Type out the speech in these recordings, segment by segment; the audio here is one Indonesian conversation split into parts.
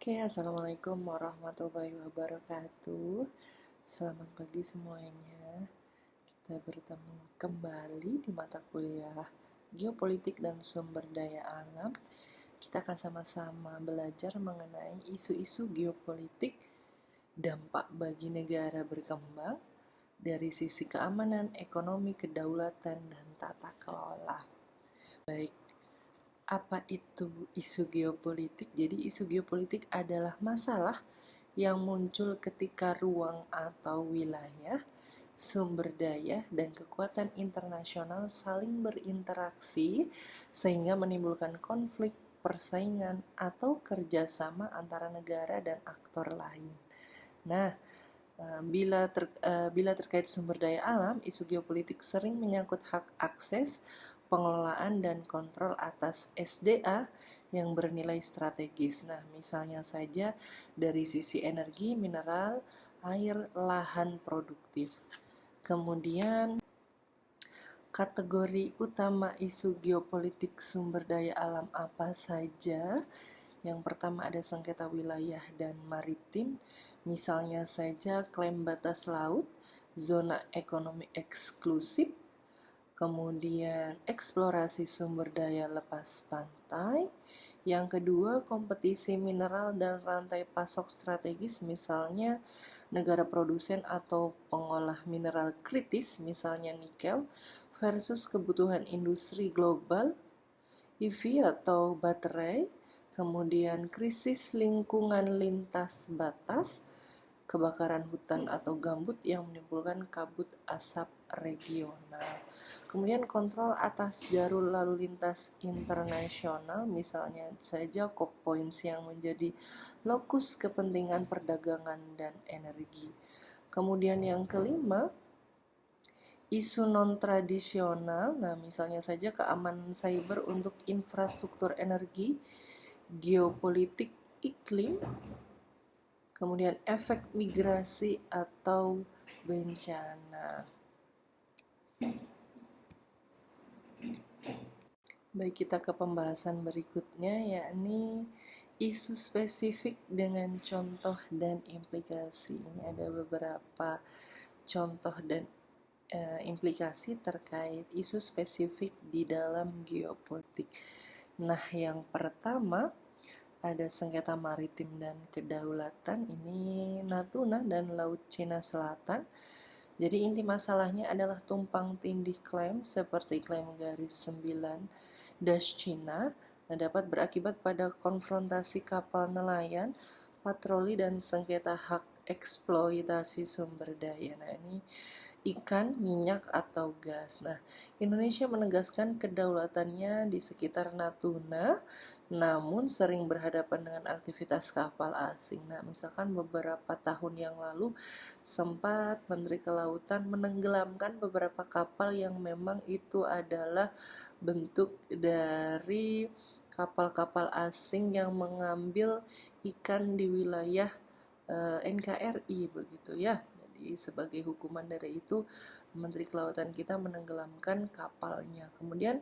Oke, Assalamualaikum warahmatullahi wabarakatuh. Selamat pagi semuanya. Kita bertemu kembali di mata kuliah Geopolitik dan Sumber Daya Alam. Kita akan sama-sama belajar mengenai isu-isu geopolitik, dampak bagi negara berkembang, dari sisi keamanan, ekonomi, kedaulatan, dan tata kelola. Baik, apa itu isu geopolitik? Jadi isu geopolitik adalah masalah yang muncul ketika ruang atau wilayah, sumber daya, dan kekuatan internasional saling berinteraksi sehingga menimbulkan konflik, persaingan, atau kerjasama antara negara dan aktor lain. Nah, bila terkait sumber daya alam, isu geopolitik sering menyangkut hak akses, pengelolaan, dan kontrol atas SDA yang bernilai strategis. Nah, misalnya saja dari sisi energi, mineral, air, lahan produktif. Kemudian, kategori utama isu geopolitik sumber daya alam apa saja? Yang pertama ada sengketa wilayah dan maritim, misalnya saja klaim batas laut, zona ekonomi eksklusif, kemudian eksplorasi sumber daya lepas pantai. Yang kedua, kompetisi mineral dan rantai pasok strategis, misalnya negara produsen atau pengolah mineral kritis, misalnya nikel, versus kebutuhan industri global, EV atau baterai. Kemudian krisis lingkungan lintas batas, kebakaran hutan atau gambut yang menimbulkan kabut asap regional. Kemudian kontrol atas jalur lalu lintas internasional, misalnya saja choke points yang menjadi lokus kepentingan perdagangan dan energi. Kemudian yang kelima, isu non-tradisional, nah misalnya saja keamanan cyber untuk infrastruktur energi, geopolitik iklim, kemudian efek migrasi atau bencana. Baik, kita ke pembahasan berikutnya, yakni isu spesifik dengan contoh dan implikasi. Ini ada beberapa contoh dan implikasi terkait isu spesifik di dalam geopolitik. Nah, yang pertama ada sengketa maritim dan kedaulatan, ini Natuna dan Laut Cina Selatan. Jadi inti masalahnya adalah tumpang tindih klaim seperti klaim garis 9 Cina, nah dapat berakibat pada konfrontasi kapal nelayan, patroli, dan sengketa hak eksploitasi sumber daya. Nah, ini ikan, minyak, atau gas. Nah, Indonesia menegaskan kedaulatannya di sekitar Natuna, namun sering berhadapan dengan aktivitas kapal asing. Nah, misalkan beberapa tahun yang lalu sempat Menteri Kelautan menenggelamkan beberapa kapal yang memang itu adalah bentuk dari kapal-kapal asing yang mengambil ikan di wilayah NKRI begitu ya. Jadi sebagai hukuman dari itu Menteri Kelautan kita menenggelamkan kapalnya. Kemudian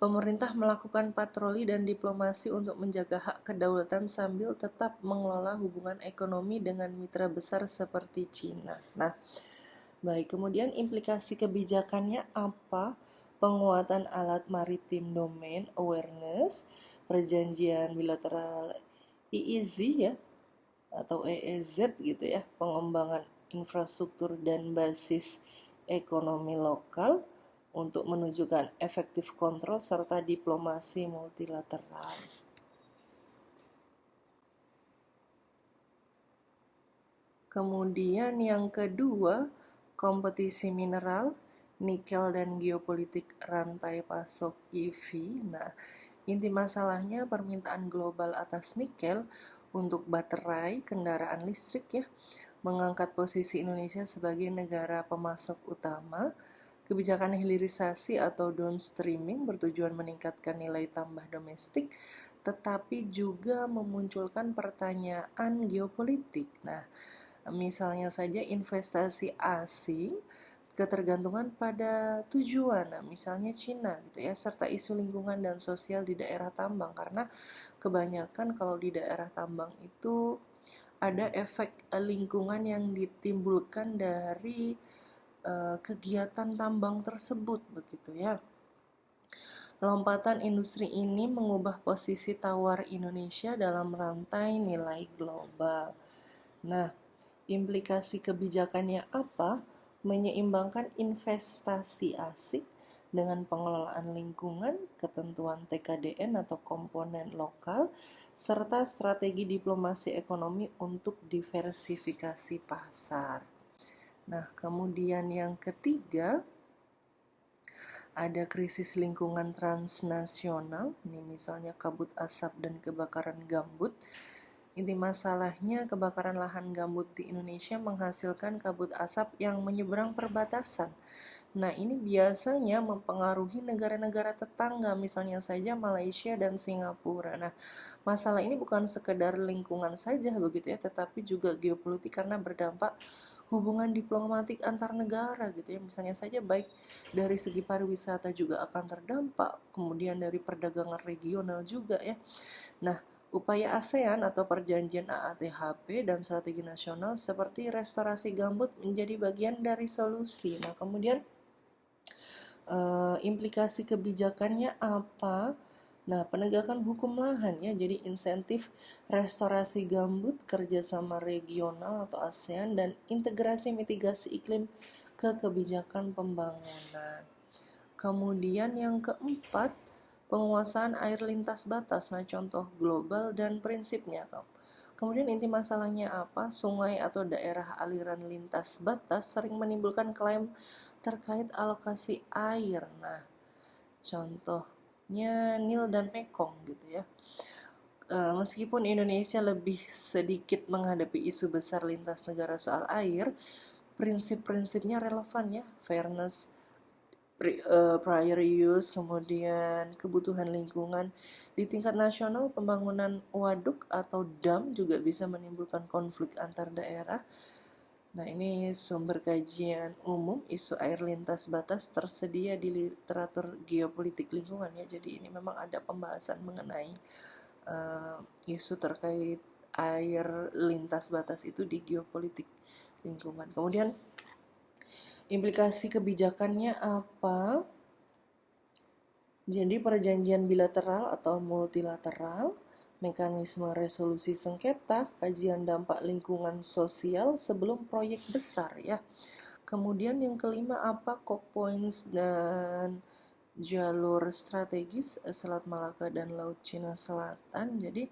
pemerintah melakukan patroli dan diplomasi untuk menjaga hak kedaulatan sambil tetap mengelola hubungan ekonomi dengan mitra besar seperti Cina. Nah, baik, kemudian implikasi kebijakannya apa? Penguatan alat maritim domain awareness, perjanjian bilateral EEZ ya, atau EEZ gitu ya, pengembangan infrastruktur dan basis ekonomi lokal untuk menunjukkan efektif kontrol serta diplomasi multilateral. Kemudian yang kedua, kompetisi mineral, nikel, dan geopolitik rantai pasok EV. Nah, inti masalahnya permintaan global atas nikel untuk baterai kendaraan listrik ya, mengangkat posisi Indonesia sebagai negara pemasok utama. Kebijakan hilirisasi atau downstreaming bertujuan meningkatkan nilai tambah domestik, tetapi juga memunculkan pertanyaan geopolitik. Nah, misalnya saja investasi asing ketergantungan pada tujuan, nah, misalnya Cina gitu ya, serta isu lingkungan dan sosial di daerah tambang, karena kebanyakan kalau di daerah tambang itu ada efek lingkungan yang ditimbulkan dari kegiatan tambang tersebut begitu ya. Lompatan industri ini mengubah posisi tawar Indonesia dalam rantai nilai global. Nah, implikasi kebijakannya apa? Menyeimbangkan investasi asing dengan pengelolaan lingkungan, ketentuan TKDN atau komponen lokal, serta strategi diplomasi ekonomi untuk diversifikasi pasar. Nah, kemudian yang ketiga, ada krisis lingkungan transnasional, ini misalnya kabut asap dan kebakaran gambut. Inti masalahnya kebakaran lahan gambut di Indonesia menghasilkan kabut asap yang menyeberang perbatasan. Nah, ini biasanya mempengaruhi negara-negara tetangga, misalnya saja Malaysia dan Singapura. Nah, masalah ini bukan sekedar lingkungan saja begitu ya, tetapi juga geopolitik karena berdampak hubungan diplomatik antar negara gitu ya. Misalnya saja baik dari segi pariwisata juga akan terdampak, kemudian dari perdagangan regional juga ya. Nah, upaya ASEAN atau perjanjian AATHP dan strategi nasional seperti restorasi gambut menjadi bagian dari solusi. Nah, kemudian implikasi kebijakannya apa? Nah, penegakan hukum lahan ya, jadi insentif restorasi gambut, kerjasama regional atau ASEAN, dan integrasi mitigasi iklim ke kebijakan pembangunan. Kemudian yang keempat, penguasaan air lintas batas, nah contoh global dan prinsipnya. Kemudian inti masalahnya apa? Sungai atau daerah aliran lintas batas sering menimbulkan klaim terkait alokasi air. Nah, contohnya Nil dan Mekong gitu ya. Meskipun Indonesia lebih sedikit menghadapi isu besar lintas negara soal air, prinsip-prinsipnya relevan ya, fairness, prior use, kemudian kebutuhan lingkungan. Di tingkat nasional, pembangunan waduk atau dam juga bisa menimbulkan konflik antar daerah. Nah, ini sumber kajian umum isu air lintas batas tersedia di literatur geopolitik lingkungan ya. Jadi ini memang ada pembahasan mengenai isu terkait air lintas batas itu di geopolitik lingkungan. Kemudian implikasi kebijakannya apa? Jadi perjanjian bilateral atau multilateral, mekanisme resolusi sengketa, kajian dampak lingkungan sosial sebelum proyek besar ya. Kemudian yang kelima apa? Core points dan jalur strategis Selat Malaka dan Laut Cina Selatan. Jadi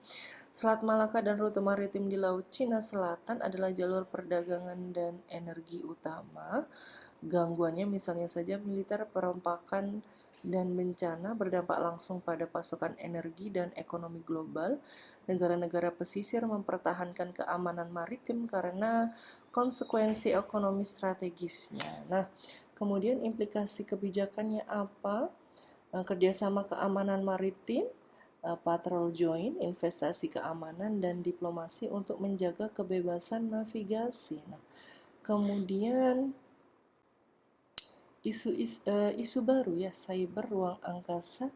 Selat Malaka dan rute maritim di Laut Cina Selatan adalah jalur perdagangan dan energi utama. Gangguannya misalnya saja militer, perompakan, dan bencana berdampak langsung pada pasokan energi dan ekonomi global. Negara-negara pesisir mempertahankan keamanan maritim karena konsekuensi ekonomi strategisnya. Nah, kemudian implikasi kebijakannya apa? Kerjasama keamanan maritim, patrol joint, investasi keamanan, dan diplomasi untuk menjaga kebebasan navigasi. Nah, kemudian isu baru ya, cyber, ruang angkasa,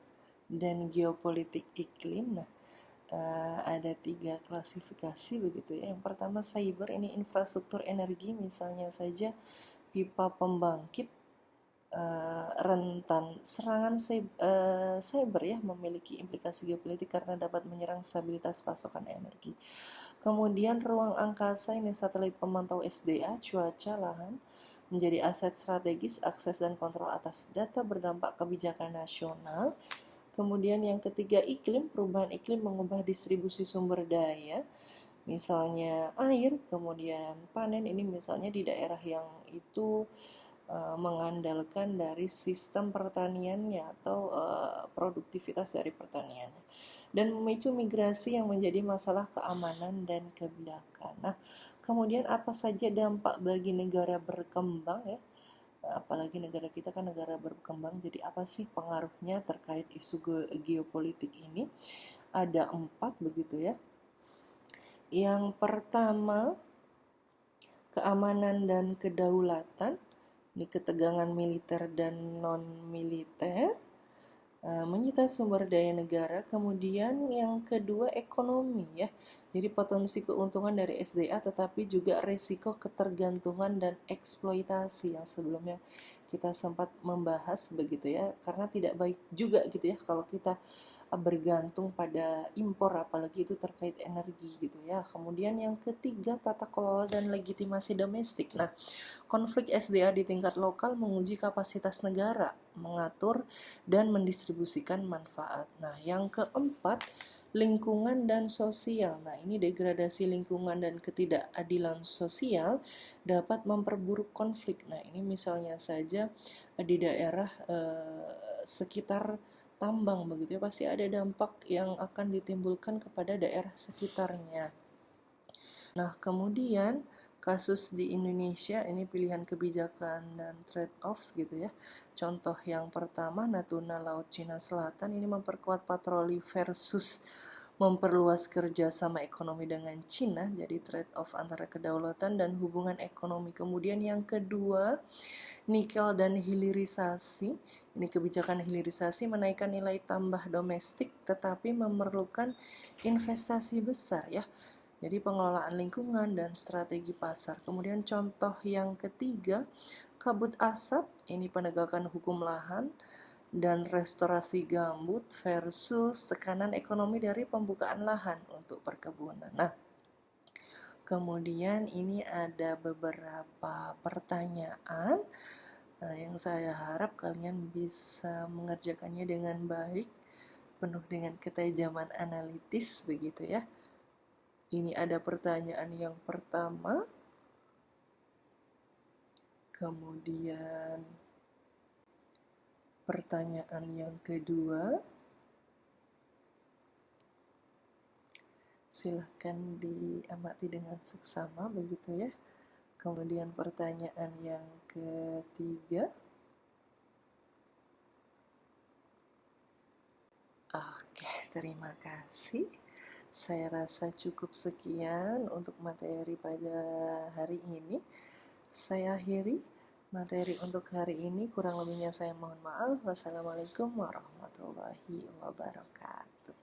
dan geopolitik iklim. Nah, ada 3 klasifikasi begitu ya. Yang pertama cyber, ini infrastruktur energi, misalnya saja pipa pembangkit. Rentan serangan cyber ya, memiliki implikasi geopolitik karena dapat menyerang stabilitas pasokan energi. Kemudian ruang angkasa, ini satelit pemantau SDA, cuaca, lahan, menjadi aset strategis, akses dan kontrol atas data berdampak kebijakan nasional. Kemudian yang ketiga iklim, perubahan iklim mengubah distribusi sumber daya, misalnya air, kemudian panen, ini misalnya di daerah yang itu mengandalkan dari sistem pertaniannya atau produktivitas dari pertaniannya, dan memicu migrasi yang menjadi masalah keamanan dan kebijakan. Nah, kemudian apa saja dampak bagi negara berkembang ya? Apalagi negara kita kan negara berkembang, jadi apa sih pengaruhnya terkait isu geopolitik ini? Ada 4 begitu ya. Yang pertama, keamanan dan kedaulatan. Ini ketegangan militer dan non-militer, menyita sumber daya negara. Kemudian yang kedua ekonomi ya, jadi potensi keuntungan dari SDA tetapi juga risiko ketergantungan dan eksploitasi yang sebelumnya kita sempat membahas begitu ya, karena tidak baik juga gitu ya kalau kita bergantung pada impor apalagi itu terkait energi gitu ya. Kemudian yang ketiga tata kelola dan legitimasi domestik. Nah, konflik SDA di tingkat lokal menguji kapasitas negara mengatur dan mendistribusikan manfaat. Nah, yang keempat, lingkungan dan sosial. Nah, ini degradasi lingkungan dan ketidakadilan sosial dapat memperburuk konflik. Nah, ini misalnya saja di daerah sekitar tambang begitu ya, pasti ada dampak yang akan ditimbulkan kepada daerah sekitarnya. Nah, kemudian kasus di Indonesia ini pilihan kebijakan dan trade-offs gitu ya. Contoh yang pertama, Natuna Laut Cina Selatan ini memperkuat patroli versus memperluas kerjasama ekonomi dengan Cina, jadi trade-off antara kedaulatan dan hubungan ekonomi. Kemudian yang kedua, nikel dan hilirisasi. Ini kebijakan hilirisasi menaikkan nilai tambah domestik tetapi memerlukan investasi besar ya. Jadi pengelolaan lingkungan dan strategi pasar. Kemudian contoh yang ketiga, kabut asap, ini penegakan hukum lahan dan restorasi gambut versus tekanan ekonomi dari pembukaan lahan untuk perkebunan. Nah, kemudian ini ada beberapa pertanyaan yang saya harap kalian bisa mengerjakannya dengan baik, penuh dengan ketajaman analitis begitu ya. Ini ada pertanyaan yang pertama, kemudian pertanyaan yang kedua. Silahkan diamati dengan seksama begitu ya. Kemudian pertanyaan yang ketiga. Oke, terima kasih. Saya rasa cukup sekian untuk materi pada hari ini. Saya akhiri materi untuk hari ini. Kurang lebihnya saya mohon maaf. Wassalamualaikum warahmatullahi wabarakatuh.